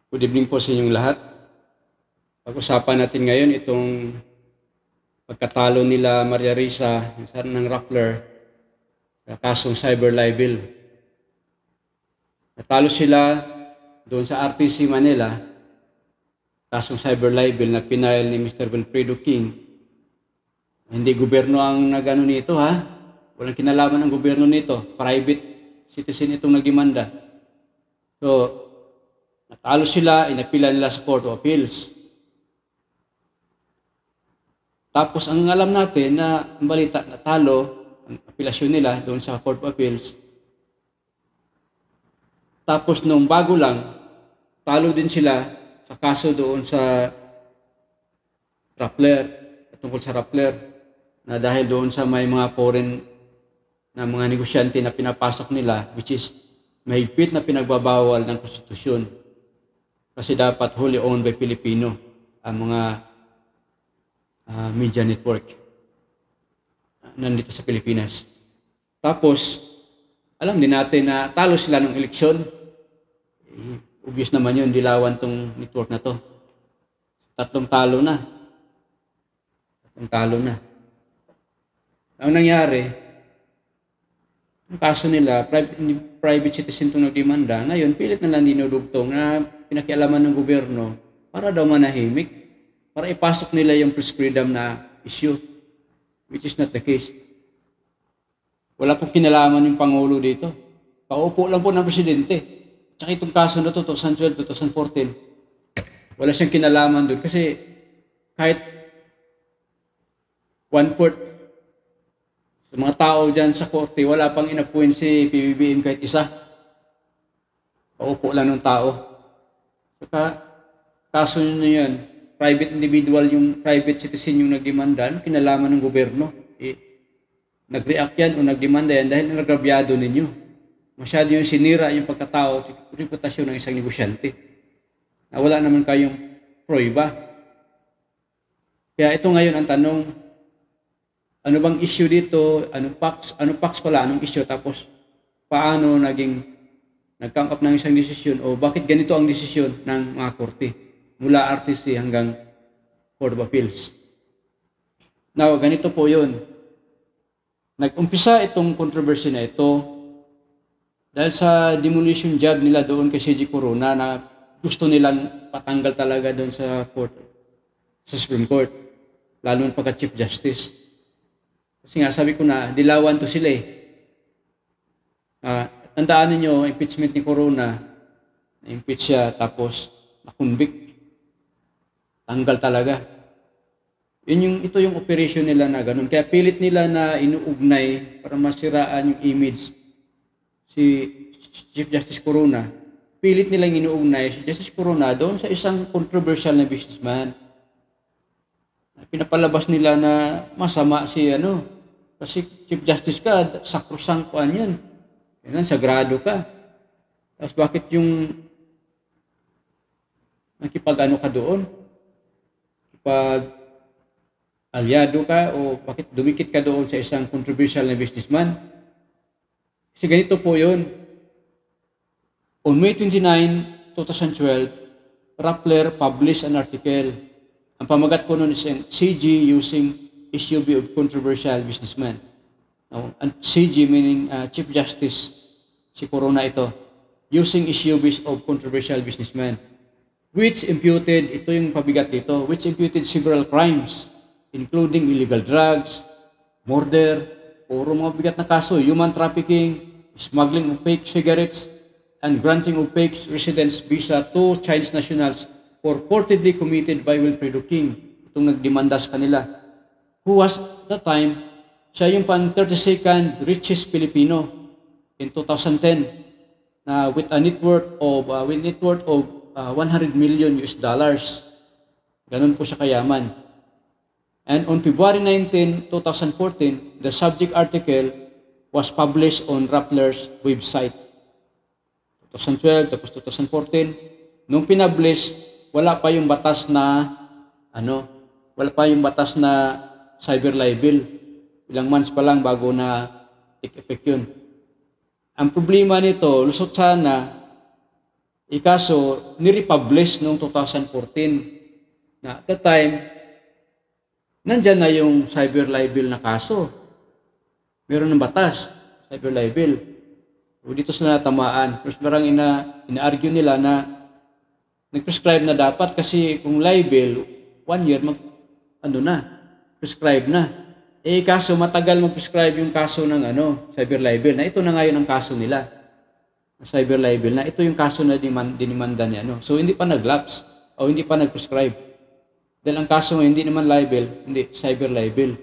Good evening po sa inyong lahat. Pag-usapan natin ngayon itong pagkatalo nila Maria Risa ng Rappler sa kasong cyber libel. Natalo sila doon sa RTC Manila, kasong cyber libel na pinail ni Mr. Wilfredo King. Hindi gobyerno ang nagano nito ha. Walang kinalaman ang gobyerno nito. Private citizen itong nagdemanda. So, natalo sila, inapila nila sa Court of Appeals. Tapos ang alam natin na ang balita, natalo ang apelasyon nila doon sa Court of Appeals. Tapos nung bago lang, talo din sila sa kaso doon sa Rappler, tungkol sa Rappler, na dahil doon sa may mga foreign na mga negosyante na pinapasok nila, which is mahigpit na pinagbabawal ng konstitusyon. Kasi dapat wholly owned by Filipino ang mga media network nandito sa Pilipinas. Tapos, alam din natin na talo sila ng eleksyon. Obvious naman yun, dilawan tong network na to. Tatlong talo na. Ang nangyari, ang kaso nila, private citizen itong nagdemanda, ngayon pilit na lang dinudugtong na pinakialaman ng gobyerno para daw manahimik, para ipasok nila yung press freedom na issue, which is not the case. Wala pong kinalaman yung Pangulo dito. Paupo lang po ng presidente. Tsaka itong kaso na to, 2012, 2014, wala siyang kinalaman doon kasi kahit 1/4 sa mga tao dyan sa korte, wala pang inappoint si PBBM kahit isa. Paupo lang ng tao. Saka, kaso nyo yan, private individual yung private citizen yung nagdemanda, kinalaman ng gobyerno. Nag-react yan o nagdemanda yan dahil nagrabyado ninyo. Masyado yung sinira yung pagkatao, reputasyon ng isang negosyante. Na wala naman kayong proiba. Kaya ito ngayon ang tanong, ano bang issue dito, anong facts pala, anong issue, tapos paano nag-come up ng isang desisyon o bakit ganito ang desisyon ng mga korte mula RTC hanggang Court of Appeals. Now, ganito po yun. Nag-umpisa itong controversy na ito dahil sa demolition job nila doon kay CJ Corona na gusto nilang patanggal talaga doon sa court, sa Supreme Court, lalo na pagka-Chief Justice. Kasi nga, sabi ko na, dilawan to sila eh. Tandaan ninyo, impeachment ni Corona, na-impeach siya, tapos na-convict. Tanggal talaga. Ito yung operation nila na ganun. Kaya pilit nila na inuugnay para masiraan yung image si Chief Justice Corona. Pilit nilang inuugnay si Justice Corona doon sa isang controversial na businessman. Pinapalabas nila na masama si kasi Chief Justice ka, sakrosangkuan yun. Yan, sagrado ka. Tapos bakit yung nakipag-ano ka doon? Pag alyado ka o bakit dumikit ka doon sa isang controversial na businessman? Kasi ganito po yun. On May 29, 2012, Rappler published an article. Ang pamagat po nun is CG using SUV of controversial businessman. Now, CG meaning Chief Justice, si Corona ito, using SUVs of controversial businessman. Which imputed, ito yung pabigat dito, which imputed several crimes, including illegal drugs, murder, puro mga bigat na kaso, human trafficking, smuggling of fake cigarettes, and granting of fake residence visa to Chinese nationals purportedly committed by Wilfredo King, itong nagdemanda sa kanila, who was at the time, siya yung pang-32nd richest Filipino in 2010, with a net worth of 100 million US dollars. Ganun po siya kayaman. And on February 19, 2014, the subject article was published on Rappler's website. 2012, tapos 2014. Nung pinablish, wala pa yung batas na cyber libel. Ilang months pa lang bago na take effect yun. Ang problema nito, lusot sana, Kaso, nirepublish noong 2014. Na at that time, nandyan na yung cyber libel na kaso. Meron ng batas, cyber libel. O dito sila natamaan. Pero parang ina-argue nila na nag-prescribe na dapat kasi kung libel, 1 year, prescribe na. Kaso matagal mag-prescribe yung kaso ng cyber libel. Na ito na ngayon ang kaso nila. Cyber libel na ito yung kaso na dinimanda niya. So hindi pa nag-lapse o hindi pa nag-prescribe. Dahil ang kaso ngayon hindi naman libel, hindi cyber libel.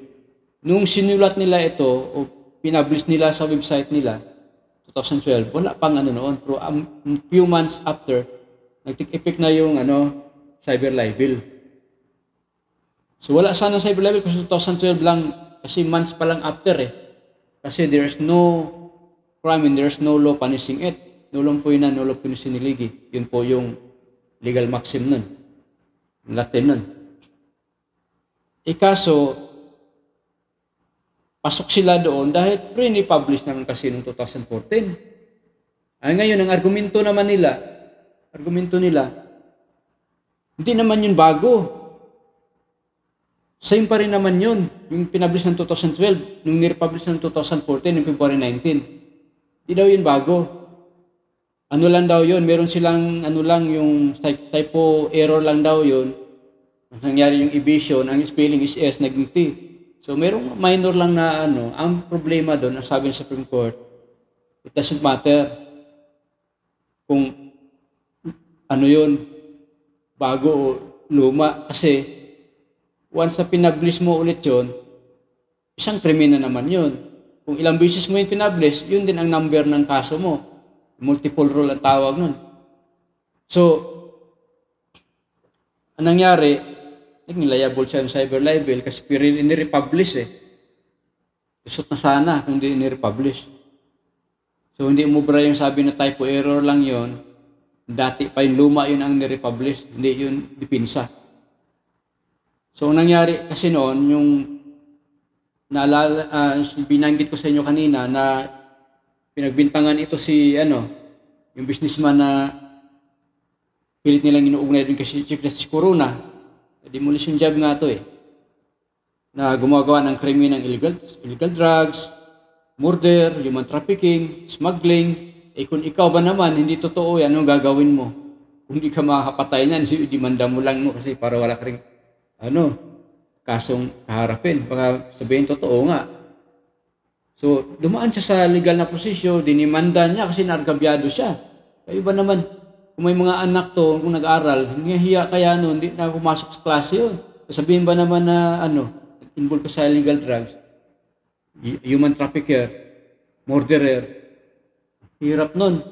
Nung sinulat nila ito o pinublish nila sa website nila 2012, wala pang noon. Pero few months after, nag-take effect na yung cyber libel. So wala sana cyber libel kasi 2012 lang, kasi months pa lang after Kasi there's no crime and there's no law punishing it. Nullum poena, nullum punisi niligi. Yun po yung legal maxim nun. Latin nun. Kaso, pasok sila doon dahil pre-publish naman kasi noong 2014. Ngayon, ang argumento nila, hindi naman yun bago. Same pa rin naman yun. Yung pinablish ng 2012, nung nirepublish ng 2014, yung February 19. Hindi daw yun bago. Ano lang daw yun, meron silang yung typo error lang daw yun. Ang nangyari yung evasion, ang spelling is S, naging T. So merong minor lang na ang problema doon, ang sabi ng Supreme Court, it doesn't matter kung yun, bago o luma. Kasi once na pinablish mo ulit yun, isang krimen na naman yun. Kung ilang beses mo yung pinablish, yun din ang number ng kaso mo. Multiple rule ang tawag nun. So, anong nangyari, naging liable siya ng cyber libel kasi ni-republish Isot na sana kung hindi ni-republish. So, hindi umubra yung sabi na typo error lang yon. Dati pa yung luma yun ang ni-republish, hindi yun dipinsa. So, ang nangyari kasi noon, yung binanggit ko sa inyo kanina na pinagbintangan ito si yung businessman na pilit nilang inuugnay din kasi Chief Justice Corona. Demolition job nga ito na gumagawa ng krimen ng illegal drugs, murder, human trafficking, smuggling. Kung ikaw ba naman, hindi totoo yan, anong gagawin mo? Kung hindi ka makakapatay niyan, demanda mo lang kasi para wala ka rin kasong kaharapin. Baka sabihin totoo nga. So, dumaan siya sa legal na prosesyo, dinimanda niya kasi nargabyado siya. Kayo ba naman, kung may mga anak to, kung nag-aral, hiya kaya hindi na pumasok sa klase yun. Sabihin ba naman na involved ka sa illegal drugs, human trafficker, murderer, hirap nun.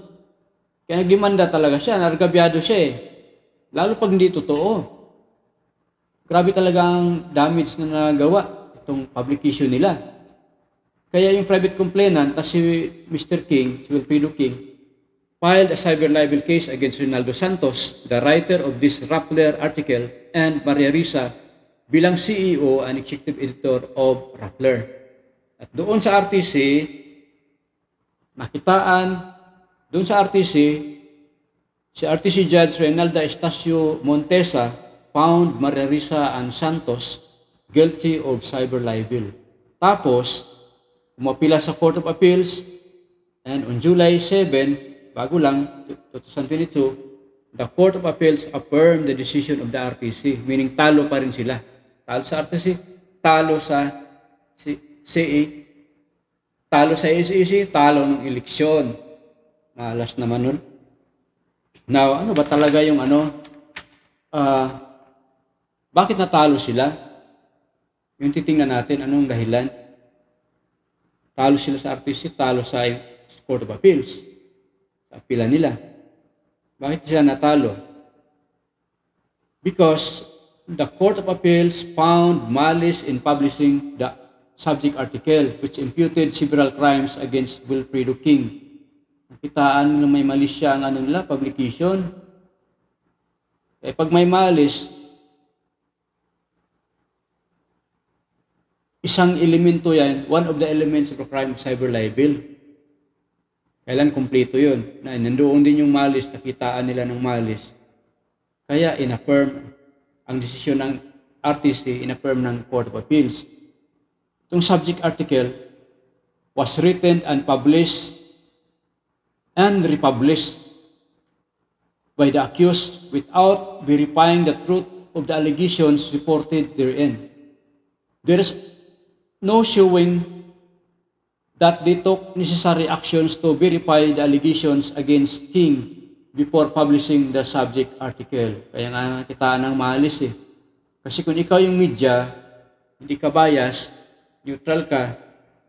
Kaya nagdemanda talaga siya, nargabyado siya Lalo pag hindi totoo. Grabe talaga ang damage na nagawa itong publication nila. Kaya yung private complainant, si Mr. King, si Wilfredo King, filed a cyber libel case against Rinaldo Santos, the writer of this Rappler article, and Maria Risa bilang CEO and executive editor of Rappler. At doon sa RTC, nakitaan, doon sa RTC, si RTC Judge Reynalda Estacio Montesa found Maria Risa and Santos guilty of cyber libel. Tapos, umapila sa Court of Appeals, and on July 7, bago lang, 2022, the Court of Appeals affirmed the decision of the RTC, meaning talo pa rin sila. Talo sa RTC, talo sa CE, talo sa SEC, talo ng eleksyon. Malas naman nun. Now, ano ba talaga yung bakit natalo sila? Yung titingnan natin, anong dahilan? Talo sila sa RTC, talo sa Court of Appeals. Sa apila nila. Bakit sila natalo? Because the Court of Appeals found malice in publishing the subject article which imputed several crimes against Wilfredo King. Nakitaan nila may malice siya ang publication. Pag may malice, isang elemento yan, one of the elements of the crime of cyber libel. Kailan kumpleto yun? Na nandoon din yung malice, nakitaan nila ng malice. Kaya in-affirm ang desisyon ng RTC, in-affirm ng Court of Appeals. Itong subject article was written and published and republished by the accused without verifying the truth of the allegations reported therein. There is no showing that they took necessary actions to verify the allegations against King before publishing the subject article. Kaya nga kita ng malis eh. Kasi kung ikaw yung media, hindi ka bias, neutral ka,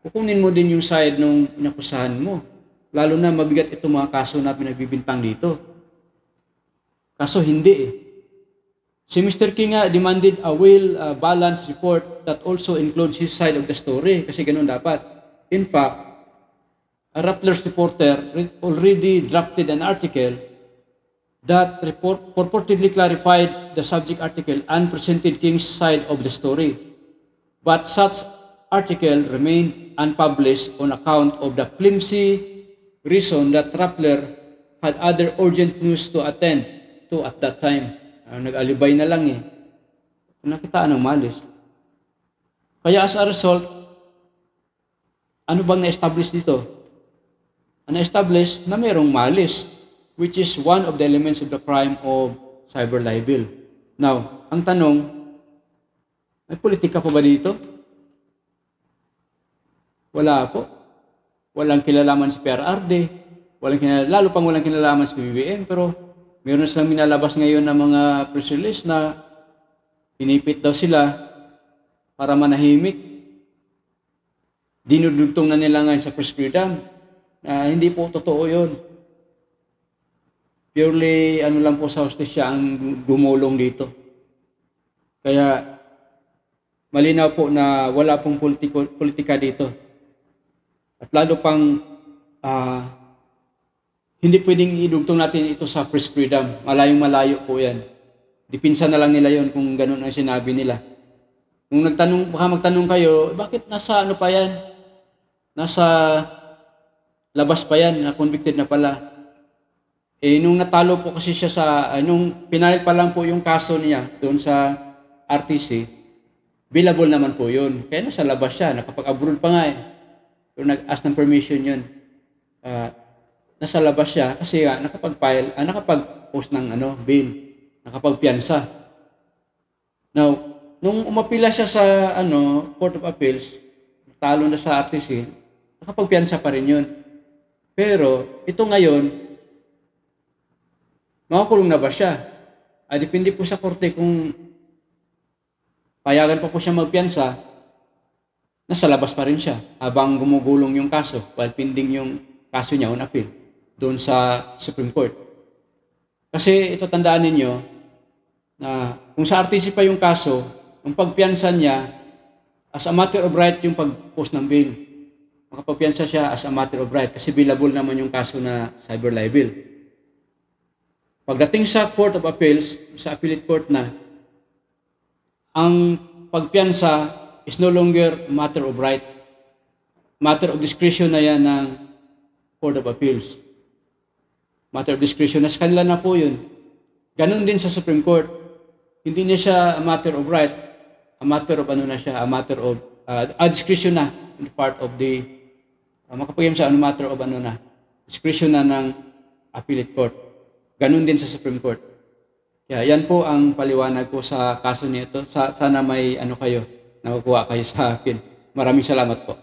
kukunin mo din yung side ng inakusahan mo. Lalo na mabigat itong mga kaso na pinagbibintang dito. Kaso hindi eh. Si Mr. King nga demanded a well-balanced report that also includes his side of the story. Kasi ganun dapat. In fact, a Rappler's reporter already drafted an article that purportedly clarified the subject article and presented King's side of the story. But such article remained unpublished on account of the flimsy reason that Rappler had other urgent news to attend to at that time. Nag-alibay na lang eh. Nakitaan ng malis. Kaya as a result, ano bang na-establish dito? Na-establish na mayroong malis, which is one of the elements of the crime of cyber libel. Now, ang tanong, may politika pa ba dito? Wala po. Walang kilalaman si PRRD, lalo pang walang kinalaman si BBM, pero meron silang minalabas ngayon ng mga press release na pinipit daw sila para manahimik. Dinudugtong na nila ngayon sa press freedom. Hindi po totoo yun. Purely, lang po sa hostesya ang gumulong dito. Kaya, malinaw po na wala pong politika dito. At lalo pang, hindi pwedeng idugtong natin ito sa press freedom. Malayong-malayo po yan. Dipinsa na lang nila yon kung ganun ang sinabi nila. Kung baka magtanong kayo, bakit nasa ano pa yan? Nasa labas pa yan, na convicted na pala. Nung natalo po kasi siya nung pinail pa lang po yung kaso niya doon sa RTC, billable naman po yun. Kaya nasa labas siya, nakapag-abroad pa nga eh. Pero nag-ask ng permission yun. Nasa labas siya kasi nakapag-post ng bail, nakapagpiyansa. Now, nung umapila siya sa Court of Appeals, talo na sa RTC, nakapagpiyansa pa rin yun. Pero, ito ngayon, makakulong na ba siya? Depende po sa korte kung payagan pa po siya magpiyansa, nasa labas pa rin siya habang gumugulong yung kaso while pending yung kaso niya on appeal doon sa Supreme Court. Kasi ito tandaan ninyo na kung sa RTC pa yung kaso, ang pagpiyansa niya as a matter of right yung pag-post ng bail. Makapagpiyansa siya as a matter of right kasi billable naman yung kaso na cyber libel. Pagdating sa Court of Appeals, sa appellate court na, ang pagpiyansa is no longer matter of right. Matter of discretion na yan ng Court of Appeals. Matter of discretion na sa kanila na po yun. Ganon din sa Supreme Court. Hindi na siya a matter of right, a matter of a matter of a discretion na in part of the makapagayam sa matter of discretion na ng appellate court. Ganon din sa Supreme Court. Kaya yan po ang paliwanag ko sa kaso nito. Sana may kayo, nakukuha kayo sa akin. Maraming salamat po.